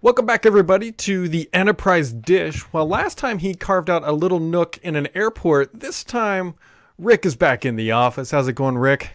Welcome back, everybody, to the Enterprise Dish. Well, last time he carved out a little nook in an airport. This time, Rick is back in the office. How's it going, Rick?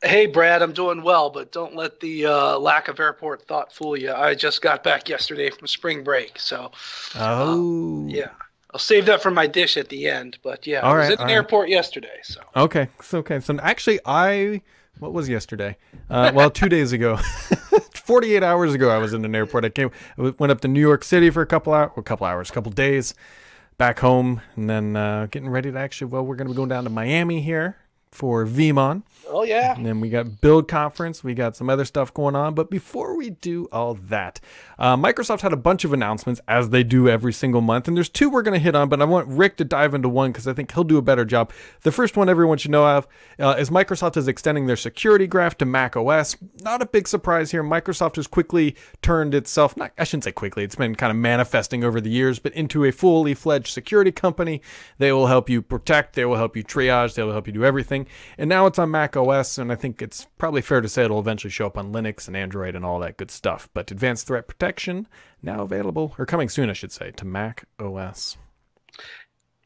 Hey, Brad, I'm doing well, but don't let the lack of airport thought fool you. I just got back yesterday from spring break, so Oh, yeah, I'll save that for my dish at the end. But yeah, I all was right, in all an right. airport yesterday, so Okay. So actually, what was yesterday? Well, 2 days ago, 48 hours ago, I was in an airport. Went up to New York City for a couple days, back home, and then getting ready to we're going to be going down to Miami here for Vmon. oh yeah. And then we got Build Conference. We got some other stuff going on. But before we do all that, Microsoft had a bunch of announcements, as they do every single month. And there's two we're going to hit on, but I want Rick to dive into one because I think he'll do a better job. The first one everyone should know of is Microsoft is extending their security graph to Mac OS. Not a big surprise here. Microsoft has quickly turned itself, I shouldn't say quickly, it's been kind of manifesting over the years, but into a fully fledged security company. They will help you protect. They will help you triage. They will help you do everything. And now it's on Mac OS, and I think it's probably fair to say it'll eventually show up on Linux and Android and all that good stuff. But advanced threat protection now available, or coming soon, I should say, to Mac OS.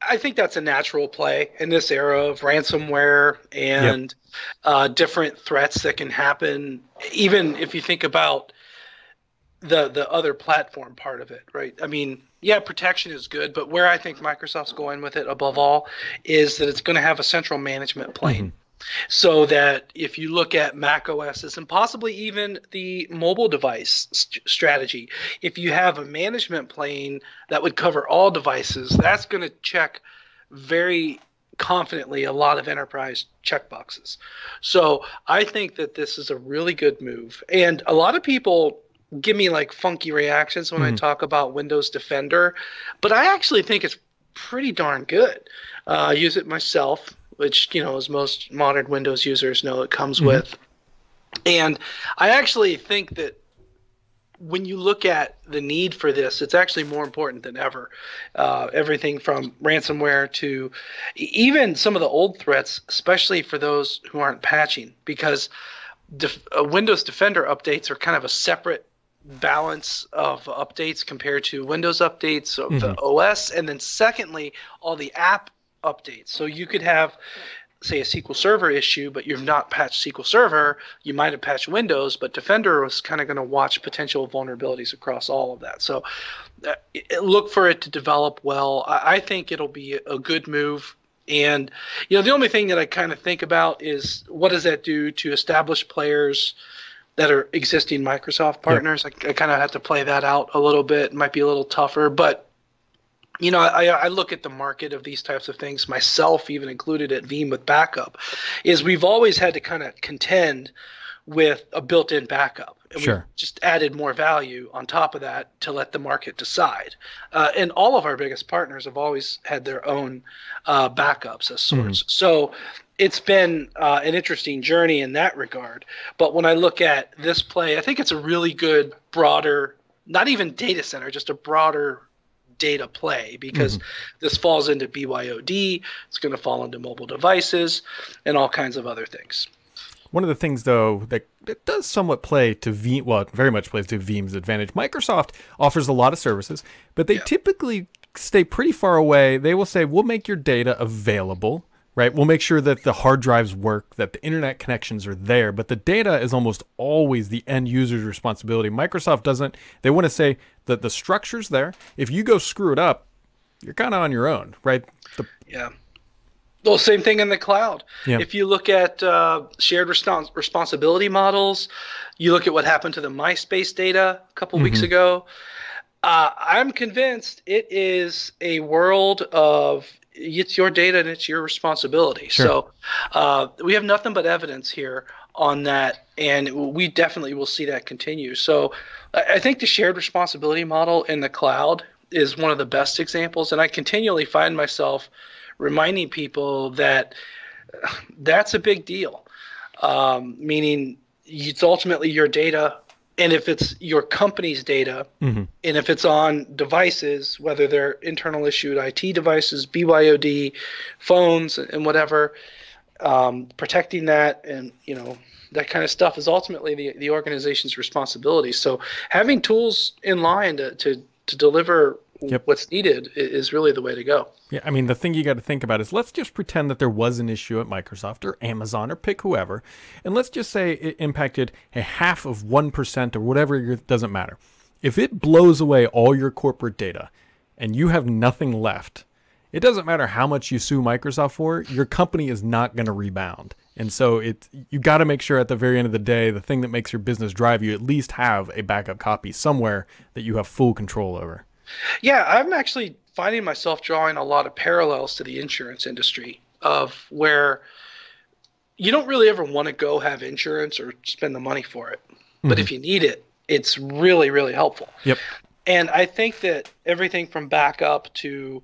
I think that's a natural play in this era of ransomware Yep. and different threats that can happen. Even if you think about the other platform part of it, right? I mean, yeah, protection is good, but where I think Microsoft's going with it above all is that it's going to have a central management Mm-hmm. plane. So that if you look at Mac OSs and possibly even the mobile device strategy, if you have a management plane that would cover all devices, that's going to check very confidently a lot of enterprise checkboxes. So I think that this is a really good move. And a lot of people give me like funky reactions when I Mm-hmm. talk about Windows Defender, but I actually think it's pretty darn good. I use it myself, which, as most modern Windows users know, it comes Mm-hmm. with. And I actually think that when you look at the need for this, it's actually more important than ever. Everything from ransomware to even some of the old threats, especially for those who aren't patching, because Windows Defender updates are kind of a separate balance of updates compared to Windows updates of Mm-hmm. the OS. And then secondly, all the app updates. So you could have, say, a SQL Server issue, but you've not patched SQL Server. You might have patched Windows, but Defender was kind of going to watch potential vulnerabilities across all of that. So look for it to develop well. I think it'll be a good move. And, the only thing that I kind of think about is what does that do to established players that are existing Microsoft Yep. partners? I kind of have to play that out a little bit. It might be a little tougher, but I look at the market of these types of things, myself even included at Veeam with backup, is we've always had to kind of contend with a built-in backup. And we've Sure. just added more value on top of that to let the market decide. And all of our biggest partners have always had their own backups as Mm-hmm. sorts. So it's been an interesting journey in that regard. But when I look at this play, I think it's a really good, broader, not even data center, just a broader data play, because Mm-hmm. this falls into BYOD, it's going to fall into mobile devices, and all kinds of other things. One of the things, though, that does somewhat play to it very much plays to Veeam's advantage. Microsoft offers a lot of services, but they Yeah. typically stay pretty far away. They will say, we'll make your data available, right? We'll make sure that the hard drives work, that the internet connections are there, but the data is almost always the end user's responsibility. Microsoft doesn't. They want to say that the structure's there. If you go screw it up, you're kind of on your own, right? Yeah. Well, same thing in the cloud. Yeah. If you look at shared responsibility models, you look at what happened to the MySpace data a couple weeks Mhm. ago. I'm convinced it is a world of it's your data and it's your responsibility. Sure. So we have nothing but evidence here on that, and we definitely will see that continue. So I think the shared responsibility model in the cloud is one of the best examples, and I continually find myself reminding people that that's a big deal, meaning it's ultimately your data. And if it's your company's data, Mm-hmm. and if it's on devices, whether they're internal issued IT devices, BYOD, phones, and whatever, protecting that, and that kind of stuff is ultimately the organization's responsibility. So having tools in line to deliver what's needed is really the way to go. Yeah, I mean, the thing you got to think about is, let's just pretend that there was an issue at Microsoft or Amazon or pick whoever, and let's just say it impacted a half of 1% or whatever, it doesn't matter. If it blows away all your corporate data and you have nothing left, it doesn't matter how much you sue Microsoft for, your company is not going to rebound. And so you got to make sure at the very end of the day, the thing that makes your business drive, you at least have a backup copy somewhere that you have full control over. Yeah, I'm actually finding myself drawing a lot of parallels to the insurance industry, of where you don't really ever want to go have insurance or spend the money for it. But if you need it, it's really, really helpful. Yep. And I think that everything from backup to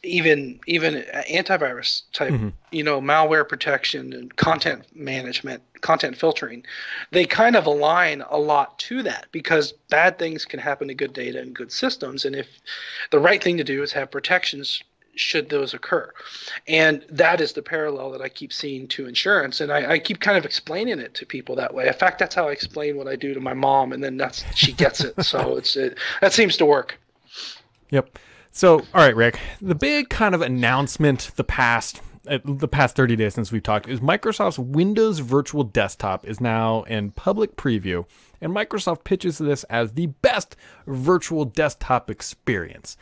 even antivirus type, malware protection and content management, content filtering, they kind of align a lot to that, because bad things can happen to good data and good systems. And if the right thing to do is have protections should those occur. And that is the parallel that I keep seeing to insurance. And I keep kind of explaining it to people that way. In fact, that's how I explain what I do to my mom, and then she gets it. So that seems to work. Yep. So, all right, Rick, the big kind of announcement the past 30 days since we've talked is Microsoft's Windows Virtual Desktop is now in public preview, and Microsoft pitches this as the best virtual desktop experience.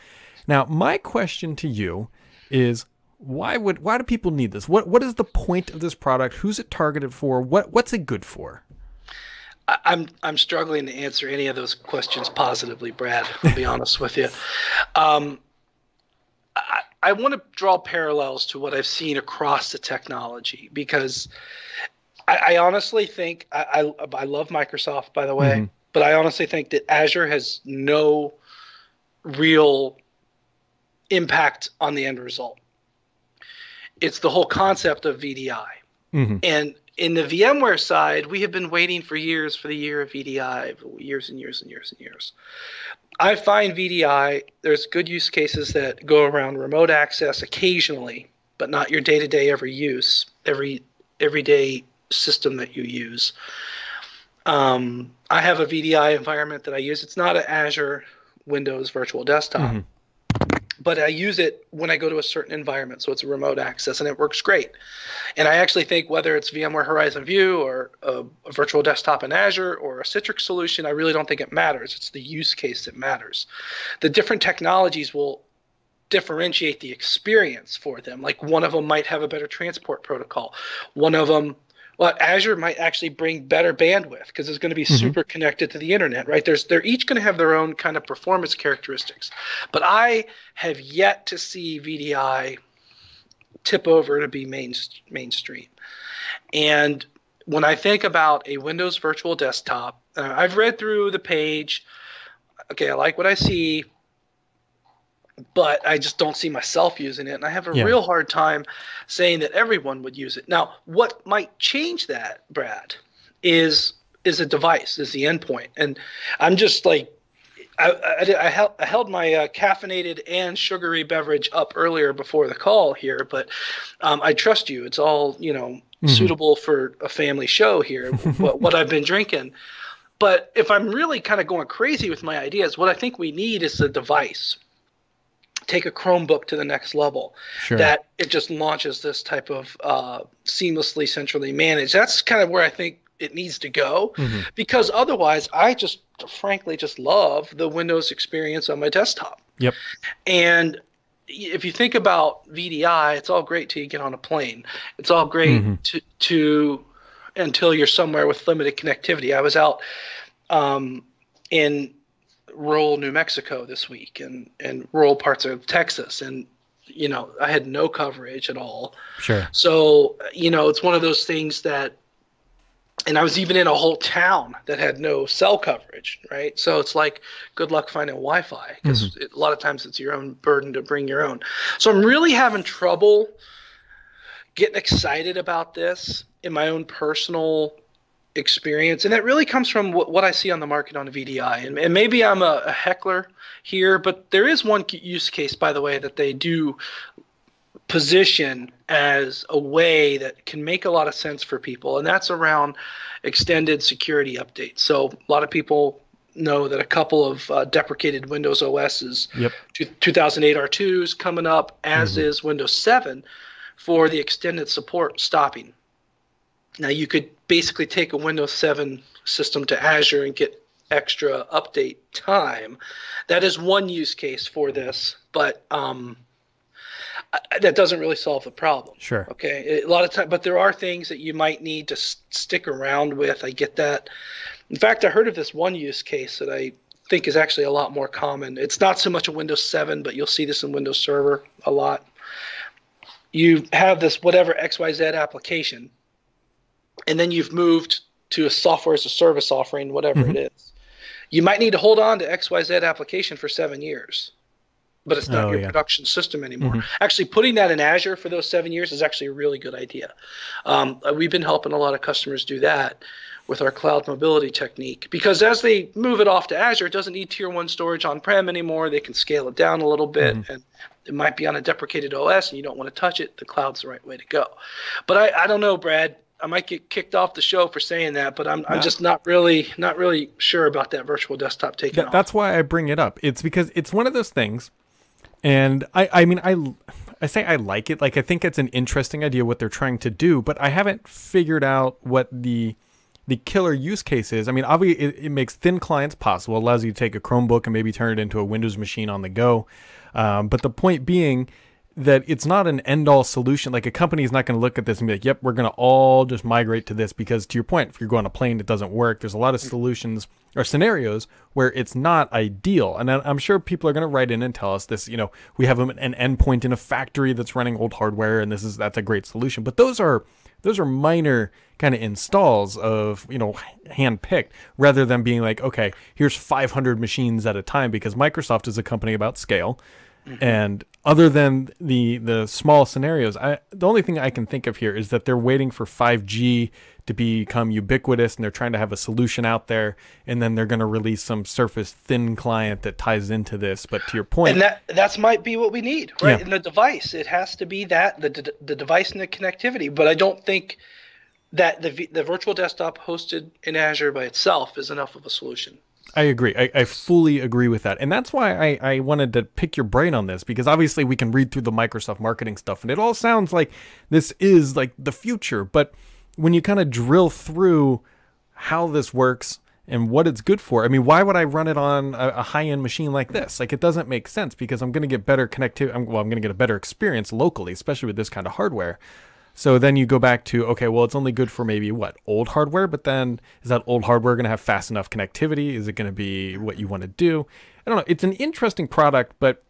Now, my question to you is, why do people need this? What is the point of this product? Who's it targeted for? What's it good for? I'm struggling to answer any of those questions positively, Brad. I'll be honest with you. I want to draw parallels to what I've seen across the technology, because I honestly think I love Microsoft, by the way, but I honestly think that Azure has no real impact on the end result. It's the whole concept of VDI. And in the VMware side, we have been waiting for years for the year of VDI, years and years and years and years. I find VDI, there's good use cases that go around remote access occasionally, but not your day-to-day everyday system that you use. I have a VDI environment that I use. It's not an Azure Windows Virtual Desktop, but I use it when I go to a certain environment, so it's a remote access, and it works great. And I actually think whether it's VMware Horizon View or a virtual desktop in Azure or a Citrix solution, I really don't think it matters. It's the use case that matters. The different technologies will differentiate the experience for them. Like, one of them might have a better transport protocol. One of them, Azure might actually bring better bandwidth because it's going to be super connected to the internet, right? They're each going to have their own kind of performance characteristics. But I have yet to see VDI tip over to be mainstream. And when I think about a Windows Virtual Desktop, I've read through the page. Okay, I like what I see, but I just don't see myself using it. And I have a real hard time saying that everyone would use it. Now, what might change that, Brad, is a device, is the endpoint. And I'm just like, I held my caffeinated and sugary beverage up earlier before the call here, but I trust you. It's all, suitable for a family show here, what I've been drinking. But if I'm really kind of going crazy with my ideas, what I think we need is a device. Take a Chromebook to the next level. Sure. That it just launches this type of seamlessly centrally managed. That's kind of where I think it needs to go, because otherwise I just frankly just love the Windows experience on my desktop. Yep. And if you think about VDI, it's all great till you get on a plane. It's all great to until you're somewhere with limited connectivity. I was out in rural New Mexico this week and rural parts of Texas, and I had no coverage at all. Sure. So it's one of those things that, and I was even in a whole town that had no cell coverage, right? So it's like, good luck finding Wi-Fi, because a lot of times it's your own burden to bring your own. So I'm really having trouble getting excited about this in my own personal experience, and that really comes from what I see on the market on VDI. And maybe I'm a heckler here, but there is one use case, by the way, that they do position as a way that can make a lot of sense for people, and that's around extended security updates. So a lot of people know that a couple of deprecated Windows OS's 2008 R2s coming up, as is Windows 7 for the extended support stopping. Now you could basically take a Windows 7 system to Azure and get extra update time. That is one use case for this, but that doesn't really solve the problem. Sure. Okay. A lot of time, but there are things that you might need to stick around with. I get that. In fact, I heard of this one use case that I think is actually a lot more common. It's not so much a Windows 7, but you'll see this in Windows Server a lot. You have this whatever XYZ application, and then you've moved to a software as a service offering, whatever it is. You might need to hold on to XYZ application for 7 years, but it's not your production system anymore. Actually, putting that in Azure for those 7 years is actually a really good idea. We've been helping a lot of customers do that with our cloud mobility technique, because as they move it off to Azure, it doesn't need tier 1 storage on-prem anymore. They can scale it down a little bit, and it might be on a deprecated OS and you don't want to touch it. The cloud's the right way to go. But I don't know, Brad. I might get kicked off the show for saying that, but I'm just not really sure about that virtual desktop taking off. That's why I bring it up. It's because it's one of those things, and I mean I say I like it. Like, I think it's an interesting idea what they're trying to do, but I haven't figured out what the killer use case is. I mean, obviously it makes thin clients possible, allows you to take a Chromebook and maybe turn it into a Windows machine on the go. But the point being that it's not an end-all solution. Like, a company is not going to look at this and be like, yep, we're going to all just migrate to this, because to your point, if you're going on a plane, it doesn't work. There's a lot of solutions or scenarios where it's not ideal. And I'm sure people are going to write in and tell us this, we have an endpoint in a factory that's running old hardware, and that's a great solution. But those are minor kind of installs of, hand-picked, rather than being like, okay, here's 500 machines at a time, because Microsoft is a company about scale. And other than the small scenarios, the only thing I can think of here is that they're waiting for 5G to become ubiquitous, and they're trying to have a solution out there, and then they're going to release some surface thin client that ties into this. But to your point, and that might be what we need, right? In the device, it has to be that the device and the connectivity. But I don't think that the virtual desktop hosted in Azure by itself is enough of a solution. I agree. I fully agree with that. And that's why I wanted to pick your brain on this, because obviously we can read through the Microsoft marketing stuff and it all sounds like this is like the future. But when you kind of drill through how this works and what it's good for, I mean, why would I run it on a high-end machine like this? Like, it doesn't make sense, because I'm going to get better connectivity. I'm going to get a better experience locally, especially with this kind of hardware. So then you go back to, okay, well, it's only good for maybe old hardware, but then is that old hardware going to have fast enough connectivity? Is it going to be what you want to do? I don't know. It's an interesting product, but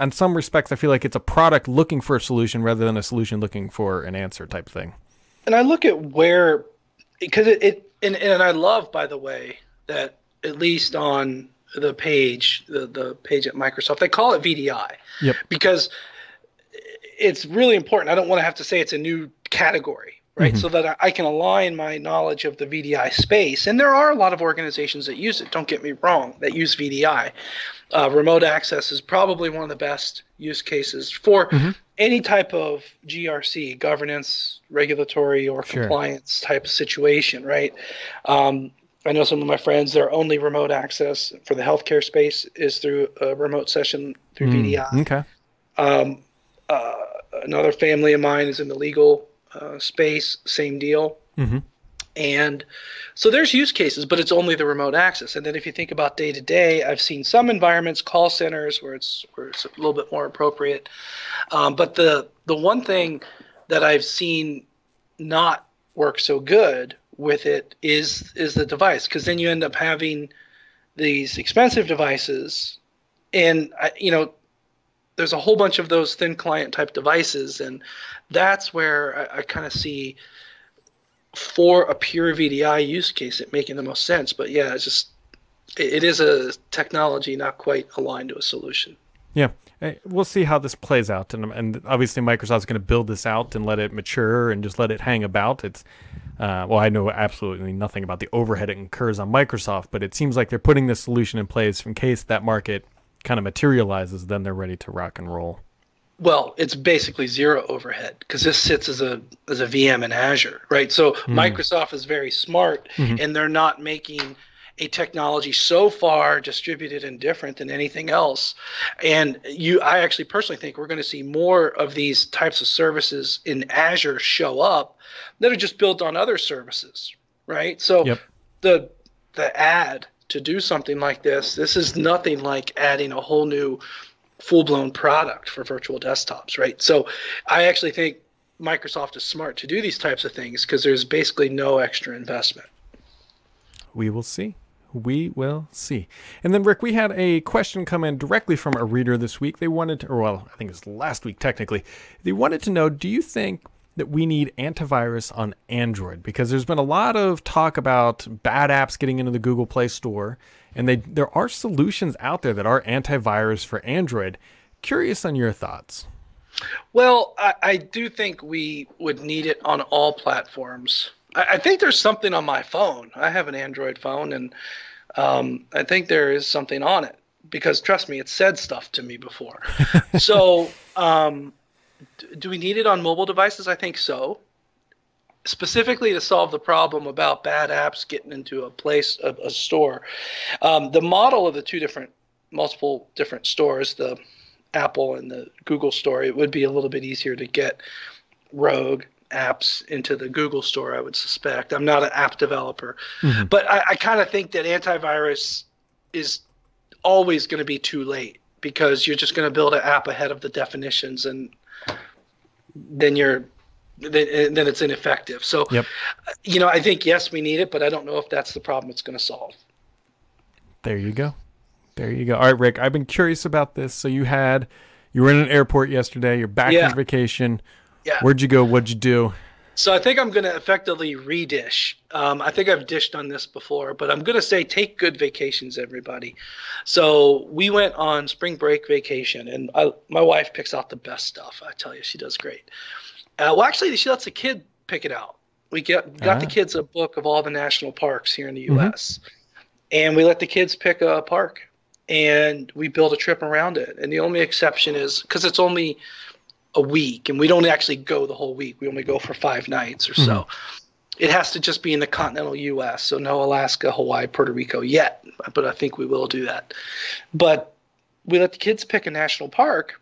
in some respects, I feel like it's a product looking for a solution rather than a solution looking for an answer type thing. And I look at because and I love, by the way, that at least on the page, the page at Microsoft, they call it VDI. Yep. Because it's really important. I don't want to have to say it's a new category, right? So that I can align my knowledge of the VDI space. And there are a lot of organizations that use it, don't get me wrong, that use VDI. Remote access is probably one of the best use cases for any type of GRC, governance, regulatory, or compliance type of situation, right? I know some of my friends, their only remote access for the healthcare space is through a remote session through VDI. Okay. Another family of mine is in the legal space, same deal. And so there's use cases, but it's only the remote access. And then if you think about day to day, I've seen some environments, call centers, where it's a little bit more appropriate. But the one thing that I've seen not work so good with it is the device, because then you end up having these expensive devices, and there's a whole bunch of those thin client type devices, and that's where I kind of see, for a pure VDI use case, it making the most sense. But yeah, it is a technology not quite aligned to a solution. Yeah, we'll see how this plays out, and obviously Microsoft's going to build this out and let it mature and just let it hang about. It's I know absolutely nothing about the overhead it incurs on Microsoft, but it seems like they're putting this solution in place in case that market kind of materializes. Then they're ready to rock and roll. Well, it's basically zero overhead because this sits as a VM in Azure, right? So Microsoft is very smart, and they're not making a technology so far distributed and different than anything else. And I actually personally think we're going to see more of these types of services in Azure show up that are just built on other services, right? So the add to do something like this is nothing like adding a whole new full-blown product for virtual desktops, right? So I actually think Microsoft is smart to do these types of things because there's basically no extra investment. We will see. We will see. And then, Rick, we had a question come in directly from a reader this week. They wanted to, or well, I think it was last week technically. They wanted to know, do you think that we need antivirus on Android? Because there's been a lot of talk about bad apps getting into the Google Play Store, and there are solutions out there that are antivirus for Android. Curious on your thoughts. Well, I do think we would need it on all platforms. I think there's something on my phone. I have an Android phone, and I think there is something on it because, trust me, it said stuff to me before. So do we need it on mobile devices? I think so. Specifically to solve the problem about bad apps getting into a store. The model of the multiple different stores, the Apple and the Google store, it would be a little bit easier to get rogue apps into the Google store, I would suspect. I'm not an app developer, but I kind of think that antivirus is always going to be too late because you're just going to build an app ahead of the definitions, and then it's ineffective. So, I think yes, we need it, but I don't know if that's the problem it's going to solve. There you go. There you go. All right, Rick, I've been curious about this. So you were in an airport yesterday. You're back from vacation. Yeah. Where'd you go? What'd you do? So I think I'm going to effectively redish. I think I've dished on this before, but I'm going to say take good vacations, everybody. So we went on spring break vacation, and my wife picks out the best stuff. I tell you, she does great. Well, actually, she lets the kid pick it out. We got the kids a book of all the national parks here in the U.S., and we let the kids pick a park, and we build a trip around it. And the only exception is because it's only a week, and we don't actually go the whole week. We only go for 5 nights or so. It has to just be in the continental U.S., so no Alaska, Hawaii, Puerto Rico yet, but I think we will do that. But we let the kids pick a national park,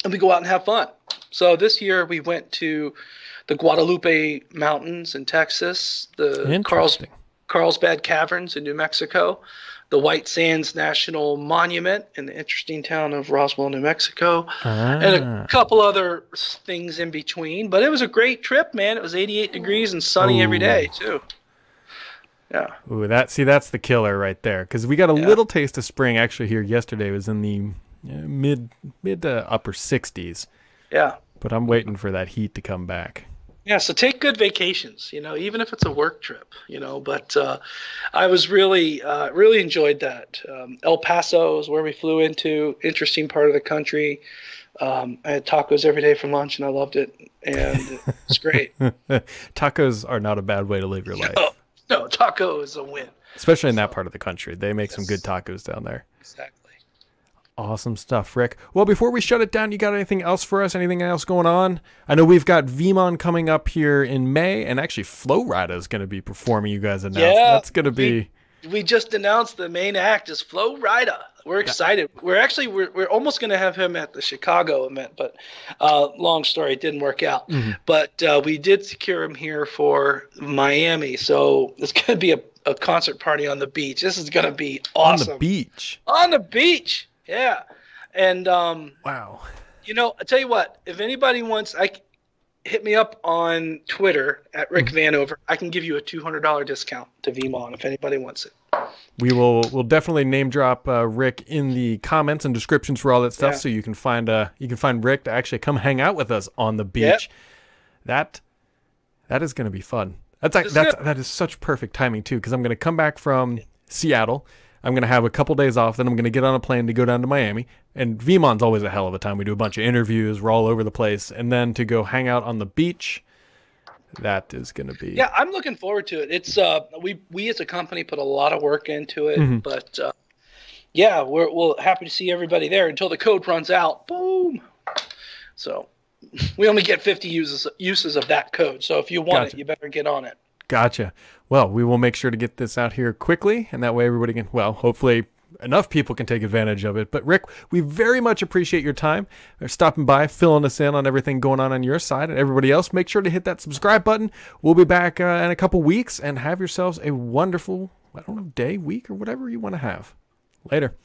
and we go out and have fun. So this year we went to the Guadalupe Mountains in Texas, the Carlsbad Caverns in New Mexico, the White Sands National Monument in the interesting town of Roswell, New Mexico, and a couple other things in between. But it was a great trip, man. It was 88 degrees and sunny every day, too. Yeah. Ooh, that's the killer right there. Because we got a little taste of spring actually here yesterday. It was in the mid to upper 60s. Yeah. But I'm waiting for that heat to come back. Yeah, so take good vacations, even if it's a work trip, but I was really enjoyed that. El Paso is where we flew into, interesting part of the country. I had tacos every day for lunch, and I loved it, and it's great. Tacos are not a bad way to live your life. No, taco is a win. Especially in that part of the country. They make some good tacos down there. Exactly. Awesome stuff, Rick. Well, before we shut it down, you got anything else for us? Anything else going on? I know we've got Vmon coming up here in May, and actually Flowrida is going to be performing. You guys announced that's going to be. We just announced the main act is Flowrida. We're excited. We're almost going to have him at the Chicago event, but long story, it didn't work out. But we did secure him here for Miami, so it's going to be a concert party on the beach. This is going to be awesome. On the beach. On the beach. Yeah. And wow. I'll tell you what, if anybody wants, hit me up on Twitter at Rick Vanover. I can give you a $200 discount to Vmon if anybody wants it. We'll definitely name drop Rick in the comments and descriptions for all that stuff, so you can find Rick to actually come hang out with us on the beach. That is going to be fun. That is such perfect timing too, because I'm going to come back from Seattle. I'm going to have a couple days off, then I'm going to get on a plane to go down to Miami. And Vmon's always a hell of a time. We do a bunch of interviews. We're all over the place. And then to go hang out on the beach, that is going to be... Yeah, I'm looking forward to it. It's we as a company put a lot of work into it. But, we're happy to see everybody there until the code runs out. Boom! So we only get 50 uses of that code. So if you want Gotcha. it, you better get on it. Gotcha. Well, we will make sure to get this out here quickly, and that way everybody can, well, hopefully enough people can take advantage of it. But Rick, we very much appreciate your time. Stopping by, filling us in on everything going on your side, and everybody else, make sure to hit that subscribe button. We'll be back in a couple weeks, and have yourselves a wonderful, I don't know, day, week, or whatever you want to have. Later.